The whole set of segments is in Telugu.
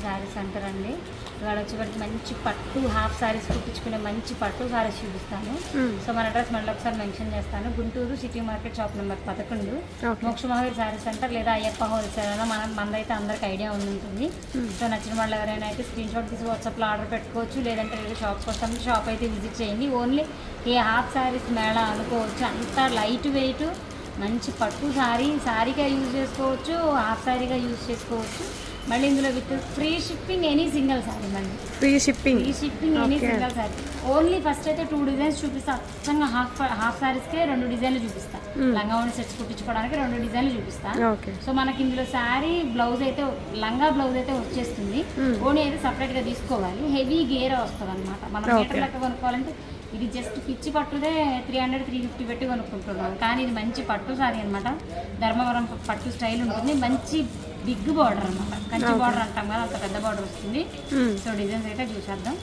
శారీ సెంటర్ అండి. ఇవాళ వచ్చేప్పటికి మంచి పట్టు హాఫ్ శారీస్ కుట్టించుకునే మంచి పట్టు శారీస్ చూపిస్తాను. సో మన అడ్రస్ మళ్ళీ ఒకసారి మెన్షన్ చేస్తాను. Guntur city market shop number 11 మోక్షమహేర్ శారీ సెంటర్ లేదా అయ్యప్ప హోల్సేల్ అయినా మనదైతే అందరికి ఐడియా ఉంటుంది. సో నచ్చిన వాళ్ళు ఎవరైనా అయితే స్క్రీన్ షాట్ తీసి వాట్సాప్లో ఆర్డర్ పెట్టుకోవచ్చు. లేదంటే లేదా షాప్కి వస్తాం, షాప్ అయితే విజిట్ చేయండి. ఓన్లీ ఏ హాఫ్ శారీస్ మేళా అనుకోవచ్చు. అంత లైట్ వెయిట్ మంచి పట్టు శారీగా యూజ్ చేసుకోవచ్చు, హాఫ్ శారీగా యూజ్ చేసుకోవచ్చు. మళ్ళీ ఇందులో with free shipping any single sari. మళ్ళీ free shipping any single sari. Only first అయితే 2 డిజైన్స్ చూపిస్తా. అచ్చంగా హాఫ్ శారీస్కే 2 డిజైన్లు చూపిస్తా. లంగా ఓని సెట్స్ కుట్టించుకోవడానికి 2 డిజైన్లు చూపిస్తా. సో మనకి ఇందులో శారీ బ్లౌజ్ అయితే లంగా బ్లౌజ్ అయితే వచ్చేస్తుంది. ఓనీ అయితే సపరేట్గా తీసుకోవాలి. హెవీ గేర్ వస్తుంది అనమాట. మనం మీటర్ లెక్క కొనుక్కోవాలంటే ఇది జస్ట్ పిచ్చి పట్టుదే 300-350 పెట్టి కొనుక్కుంటున్నాం. కానీ ఇది మంచి పట్టు సారీ అనమాట. ధర్మవరం పట్టు స్టైల్ ఉంటుంది. మంచి బిగ్ బార్డర్ అనమాట. కంచి బార్డర్ అంటాం కదా, అంత పెద్ద బార్డర్ వస్తుంది. సో డిజైన్స్ అయితే చూసేద్దాం.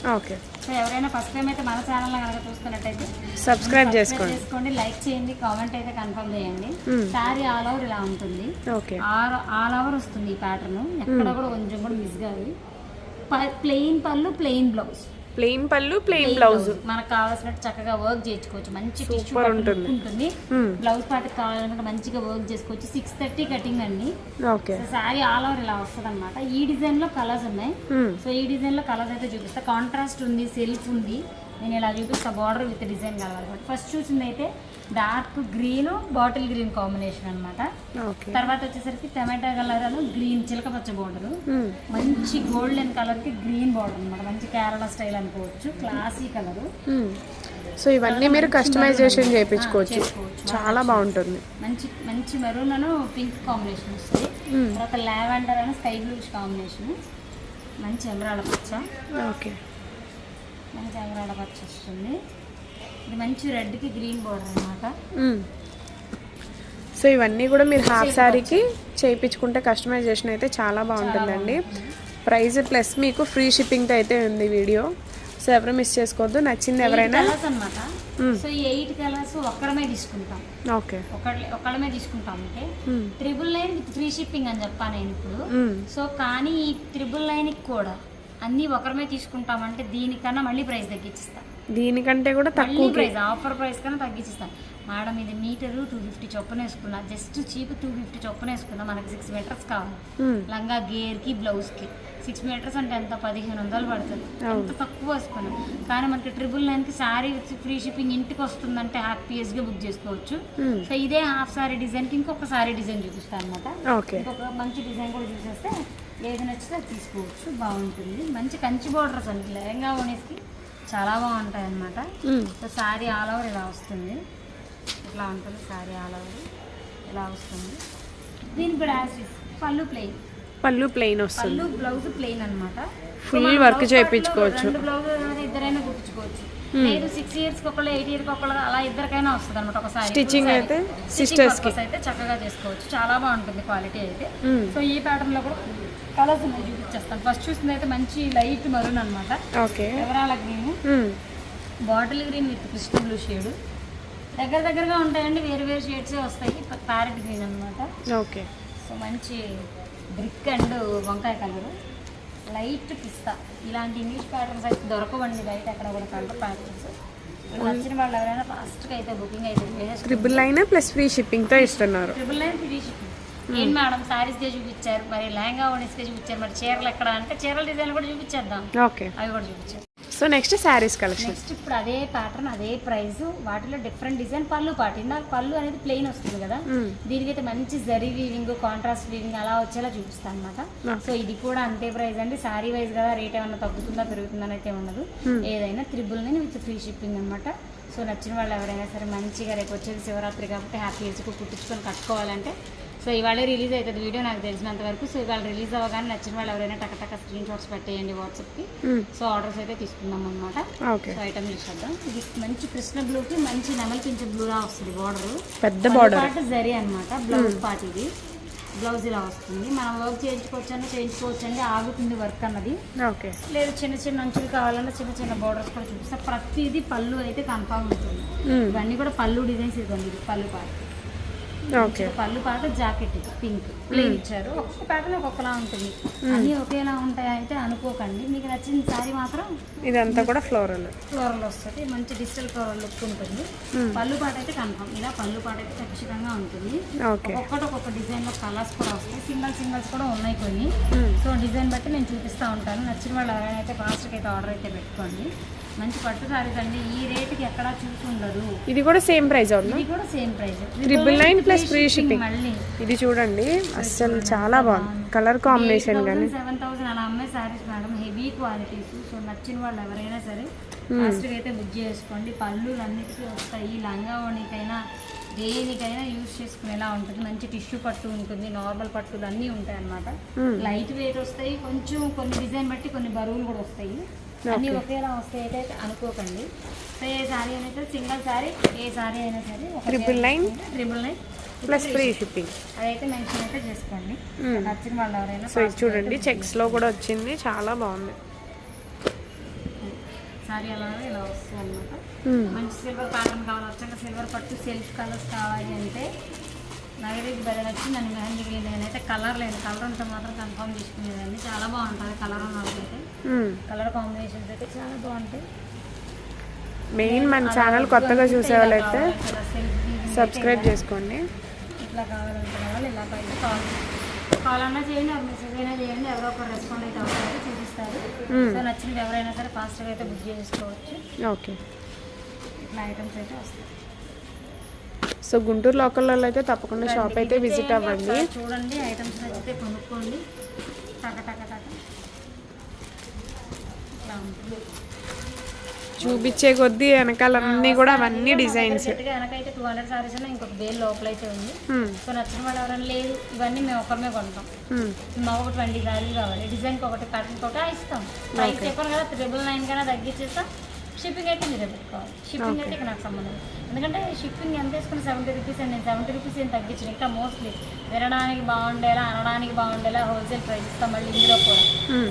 సో ఎవరైనా ఫస్ట్ టైం అయితే మన ఛానల్ కనుక చూస్తున్నట్టయితే సబ్స్క్రైబ్ చేసుకోండి, లైక్ చేయండి, కామెంట్ అయితే కన్ఫర్మ్ చేయండి. శారీ ఆల్ ఓవర్ ఇలా ఉంటుంది. ఆల్ ఓవర్ వస్తుంది ఈ ప్యాటర్న్. ఎక్కడ కూడా కొంచెం కూడా మిస్ కాదు. ప్లెయిన్ పళ్ళు, ప్లెయిన్ బ్లౌజ్. ప్లెయిన్ పళ్ళు, ప్లెయిన్ బ్లౌజ్. మనకు కావాల్సినట్టు చక్కగా వర్క్ చేసుకోవచ్చు. మంచి టిష్యూ ఉంటుంది. బ్లౌజ్ పార్ట్ కావాలనుకుంటే మంచిగా వర్క్ చేసుకోవచ్చు. 630 కటింగ్ అండి. శారీ ఆల్ ఓవర్ ఇలా వస్తుంది అనమాట. ఈ డిజైన్ లో కలర్స్ ఉన్నాయి. సో ఈ డిజైన్ లో కలర్స్ అయితే చూపిస్తా. కాంట్రాస్ట్ ఉంది, సెల్ఫ్ ఉంది. నేను ఇలా చూపిస్తా. బార్డర్ విత్ డిజైన్ కలవాలి. ఫస్ట్ చూసింది అయితే dark green, bottle green combination అనమాట. తర్వాత వచ్చేసరికి టమాటా కలర్ అని గ్రీన్ చిలకపచ్చ బార్డర్. మంచి గోల్డెన్ కలర్ కి గ్రీన్ బార్డర్ అనమాట. మంచి కేరళ స్టైల్ అనుకోవచ్చు. Classy colour. సో ఇవన్నీ మీరు కస్టమైజేషన్ చేయించుకోవచ్చు. చాలా బాగుంటుంది. మంచి మంచి మెరూన్ అను పింక్ కాంబినేషన్ వస్తుంది. తర్వాత లావెండర్ అని స్కై బ్లూ కాంబినేషన్. మంచి ఎమరాల్డ్ పచ్చ. మంచి ఎమరాల్డ్ పచ్చ వస్తుంది. ఇది మంచి రెడ్ కి గ్రీన్ బోర్డర్ అనమాట. సో ఇవన్నీ కూడా మీరు హాఫ్ శారీకి చేయించుకుంటే కస్టమైజేషన్ అయితే చాలా బాగుంటుందండి. ప్రైస్ ప్లస్ మీకు ఫ్రీ షిప్పింగ్తో అయితే ఉంది వీడియో. సో ఎవరు మిస్ చేసుకోవద్దు. నచ్చింది ఎవరైనా అనమాట. సో ఈ 8 కలర్స్ ఒక్కడమే తీసుకుంటాం. ఒకళ్ళమే తీసుకుంటాం. అంటే 999 విత్ ఫ్రీ షిప్పింగ్ అని చెప్పాను నేను ఇప్పుడు. సో కానీ ఈ 999 కూడా అన్ని ఒకరమే తీసుకుంటామంటే దీనికన్నా మళ్ళీ ప్రైస్ తగ్గించిస్తాం. దీనికంటే కూడా తక్కువ ప్రైస్, ఆఫర్ ప్రైస్ కన్నా తగ్గించిస్తాను. మేడం ఇది మీటరు 250 చొప్పున వేసుకున్నా. జస్ట్ చీప్ 250 చొప్పున వేసుకున్నా. మనకి 6 మీటర్స్ కావాలి. లంగా గేర్ కి బ్లౌజ్ కి 6 మీటర్స్ అంటే ఎంత 1500 పడుతుంది. ఎంత తక్కువ వేసుకున్నాం. కానీ మనకి 999 కి శారీ వచ్చి ఫ్రీ షిప్పింగ్ ఇంటికి వస్తుందంటే హ్యాపీగా బుక్ చేసుకోవచ్చు. సో ఇదే హాఫ్ శారీ డిజైన్ కి ఇంకొక శారీ డిజైన్ చూపిస్తాను అనమాట. ఇంకొక మంచి డిజైన్ కూడా చూసేస్తే ఏది నచ్చితే అది తీసుకోవచ్చు. బాగుంటుంది. మంచి కంచి బోర్డర్స్ అండి. లెహంగా ఓనేస్కి చాలా బాగుంటాయి అన్నమాట. సో శారీ ఆల్ ఓవర్ ఇలా వస్తుంది. ఇట్లా ఉంటుంది శారీ ఆల్ ఓవర్ ఇలా వస్తుంది. దీనికి కూడా పళ్ళు ప్లెయిన్ వస్తుంది. పళ్ళు బ్లౌజ్ ప్లెయిన్ అనమాట. ఫుల్ వర్క్ చేయించుకోవచ్చు. 2 బ్లౌజ్ ఇద్దరైనా కుట్టించుకోవచ్చు. లేదు 6 ఇయర్స్ ఒకళ్ళు 8 ఇయర్స్ ఒకళ్ళు అలా ఇద్దరికైనా వస్తుంది అనమాట. ఒకసారి స్టిచ్చింగ్ అయితే సిస్టర్స్ కి అయితే చక్కగా చేసుకోవచ్చు. చాలా బాగుంటుంది క్వాలిటీ అయితే. సో ఈ ప్యాటర్న్ లో కూడా కలర్స్ ఉన్నాయి, చూపించేస్తాను. ఫస్ట్ చూసింది అయితే మంచి లైట్ మరూన్ అనమాట. ఎవరాల green, bottle green with Krishna blue shade. దగ్గరగా ఉంటాయండి. వేరు షేడ్సే వస్తాయి. ప్యారెట్ గ్రీన్ అనమాట. సో మంచి బ్రిక్ అండ్ వంకాయ కలర్, లైట్ పిస్తా. ఇలాంటి ఇంగ్లీష్ ప్యాటర్న్స్ అయితే దొరకవండి బయట ఎక్కడ కూడా. కలర్ ప్యాటర్న్స్ నచ్చిన వాళ్ళు ఎవరైనా ఫాస్ట్గా అయితే బుకింగ్ అయితే 999 ప్లస్ ఫ్రీ షిప్పింగ్తో ఇస్తున్నారు. 999 ఫ్రీ షిప్పింగ్. ఏం మేడం శారీస్గా చూపించారు, మరి లెహంగా ఓనీస్గా చూపించారు, మరి చీరలు ఎక్కడ అంటే చీరల డిజైన్ కూడా చూపించేద్దాం. అవి కూడా చూపించారు. So next saris collection. Next ఇప్పుడు అదే ప్యాటర్న్ అదే ప్రైస్, వాటిలో డిఫరెంట్ డిజైన్. పళ్ళు పాటు నాకు పళ్ళు అనేది ప్లెయిన్ వస్తుంది కదా, దీనికైతే మంచి జరీ వీవింగ్, కాంట్రాస్ట్ వీవింగ్ అలా వచ్చేలా చూపిస్తాను అనమాట. సో ఇది కూడా అంతే ప్రైస్ అండి. శారీ వైజ్ కదా, రేట్ ఏమన్నా తగ్గుతుందా పెరుగుతుందని అయితే ఉండదు. ఏదైనా 999 విత్ ఫ్రీ షిప్పింగ్ అనమాట. సో నచ్చిన వాళ్ళు ఎవరైనా సరే మంచిగా, రేపు వచ్చేది శివరాత్రి కాబట్టి హ్యాపీగా కుట్టించుకొని కట్టుకోవాలంటే సో ఇవాళ రిలీజ్ అవుతుంది వీడియో నాకు తెలిసినంత వరకు. సో ఇవాళ రిలీజ్ అవ్వగానే నచ్చిన వాళ్ళు ఎవరైనా టక స్క్రీన్ షాట్స్ పెట్టేయండి వాట్సాప్కి. సో ఆర్డర్స్ అయితే తీసుకుందాం అనమాట. సో ఐటమ్ చూసేద్దాం. ఇది మంచి కృష్ణ బ్లూకి మంచి నెమలి పింఛ బ్లూలా వస్తుంది బార్డర్. పెద్ద బార్డర్ పార్ట్ జరీ అనమాట. బ్లౌజ్ పార్ట్ ఇది. బ్లౌజ్ ఇలా వస్తుంది. మనం వర్క్ చేయించుకోవచ్చు అండి. ఆగుతుంది వర్క్ అన్నది. లేదు చిన్న చిన్న అంచులు కావాలన్నా చిన్న చిన్న బార్డర్స్ కూడా చూపిస్తా. ప్రతిదీ పళ్ళు అయితే కన్ఫామ్ ఉంటుంది. ఇవన్నీ కూడా పళ్ళు డిజైన్స్. ఇవ్వండి ఇది పళ్ళు పార్ట్. ఓకే. పళ్ళు పాట జాకెట్ పింక్ ప్లెయిన్ ఇచ్చారు. ఒక్కొక్క ప్యాటర్న్ ఒక్కొక్కలా ఉంటుంది, అన్నీ ఒకేలా ఉంటాయి అయితే అనుకోకండి. మీకు నచ్చిన శారీ మాత్రం ఇదంతా కూడా ఫ్లోరల్ వస్తుంది, మంచి డిజిటల్ ఫ్లోరల్ లుక్ ఉంటుంది. పళ్ళు పాట అయితే కన్ఫర్మ్, ఇలా పళ్ళు పాట అయితే ఖచ్చితంగా ఉంటుంది. ఒక్కొక్క డిజైన్ లో కలర్స్ కూడా వస్తాయి, సింగిల్స్ కూడా ఉన్నాయి కొన్ని. సో డిజైన్ బట్టి నేను చూపిస్తూ ఉంటాను. నచ్చిన వాళ్ళు ఎవరైనా అయితే ఫాస్ట్గా అయితే ఆర్డర్ అయితే పెట్టుకోండి. మంచి పట్టు సారీస్ అండి, ఈ రేట్కి ఎక్కడా చూసి ఉండదు. ఇది కూడా సేమ్ ప్రైస్ అవుతుంది, ఇది కూడా same price 999 plus free shipping. ఇది చూడండి అస్సలు చాలా బాగుంది, కలర్ కాంబినేషన్ కానీ 7,000 అలా అమ్మే saris madam, heavy qualities. So నచ్చిన వాళ్ళు ఎవరైనా సరే ఫాస్ట్గా అయితే బుక్ చేసుకోండి. పళ్ళు అన్నిటికీ వస్తాయి, లంగా ఓణికైనా దేనికైనా యూజ్ చేసుకునేలా ఉంటుంది. మంచి టిష్యూ పట్టు ఉంటుంది, నార్మల్ పట్టులు అన్నీ ఉంటాయి అన్నమాట. లైట్ వెయిట్ వస్తాయి, కొంచెం కొన్ని డిజైన్ బట్టి కొన్ని బరువులు కూడా వస్తాయి. అన్నీ ఒకేలా వస్తాయి అయితే అనుకోకండి. సో ఏ సారీ అయినా సరే సింగిల్ సారీ, ఏ సారీ అయినా సరే 999 ప్లస్ ఫ్రీ షిప్పింగ్ అదైతే మెన్షన్ అయితే చేసుకోండి. నచ్చిన వాళ్ళు ఎవరైనా. సో ఇది చూడండి చెక్స్ లో కూడా వచ్చింది, చాలా బాగుంది సారీ. అలాగే ఇలా వస్తుంది అనమాట. మంచి సిల్వర్ ప్యాటర్న్ కావాలి, వచ్చాక సిల్వర్ పట్టు సెల్ఫ్ కలర్స్ కావాలి అంటే నగరికి బెడ వచ్చి నన్ను మెహందీకి నేనైతే కలర్ ఉంటే మాత్రం కన్ఫర్మ్ తీసుకునేదండి. చాలా బాగుంటుంది కలర్ ఉన్నదైతే, కలర్ కాంబినేషన్స్ అయితే చాలా బాగుంటాయి. మెయిన్ మన ఛానల్ కొత్తగా చూసే వాళ్ళైతే సబ్స్క్రైబ్ చేసుకోండి. ఇట్లా కావాలంటే వాళ్ళు ఇలా పైకి కాల్ అన్నా చేయండి, మెసేజ్ అయినా చేయండి, ఎవరో ఒకరు రెస్పాండ్ అయితే అవుతారు, చూపిస్తారు. సో నచ్చినది ఎవరైనా సరే ఫాస్ట్గా అయితే బుక్ చేసుకోవచ్చు. ఓకే, ఇట్లా ఐటమ్స్ అయితే వస్తాయి. సో గుంటూరు లోకల్లో అయితే తప్పకుండా షాప్ అయితే విజిట్ అవ్వండి. చూడండి ఐటమ్స్ నచ్చితే కొనుక్కోండి. టక ఇట్లా ఉంటుంది. చూపించే కొద్దీ వెనకాలన్నీ కూడా అవన్నీ డిజైన్స్. వెనకైతే 200 సారీస్ అయినా ఇంకొక వేలు లోపలైతే ఉంది. సో నచ్చిన వాళ్ళు ఎవరైనా లేదు, ఇవన్నీ మేము ఒకరిమే కొంటాం. మాకు 20 సారీలు కావాలి, డిజైన్కి ఒకటి ప్యాటర్న్ ఒకటి ఇస్తాం. ప్రైస్ చెప్పాను కదా 999 కన్నా తగ్గించేస్తాం. షిప్పింగ్ అయితే మీరే పెట్టుకోవాలి. షిప్పింగ్ అయితే ఇక నాకు సంబంధం, ఎందుకంటే షిప్పింగ్ ఎంత వేసుకుని 70 రూపీస్ అండి. 70 రూపీస్ ఏం తగ్గించిన, ఇంకా మోస్ట్లీ వినడానికి బాగుండేలా అనడానికి బాగుండేలా హోల్సేల్ ప్రైస్ ఇస్తాం. మళ్ళీ ఇందులో కూడా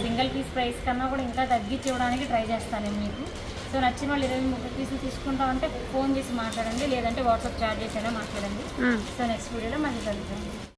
సింగిల్ పీస్ ప్రైస్ కన్నా కూడా ఇంకా తగ్గించి ఇవ్వడానికి ట్రై చేస్తాను నేను మీకు. సో నచ్చిన వాళ్ళు 20-30 పీసులు తీసుకుంటామంటే ఫోన్ చేసి మాట్లాడండి, లేదంటే వాట్సాప్ చాట్ చేసి అయినా మాట్లాడండి. సో నెక్స్ట్ వీడియోలో మళ్ళీ కలుద్దాం.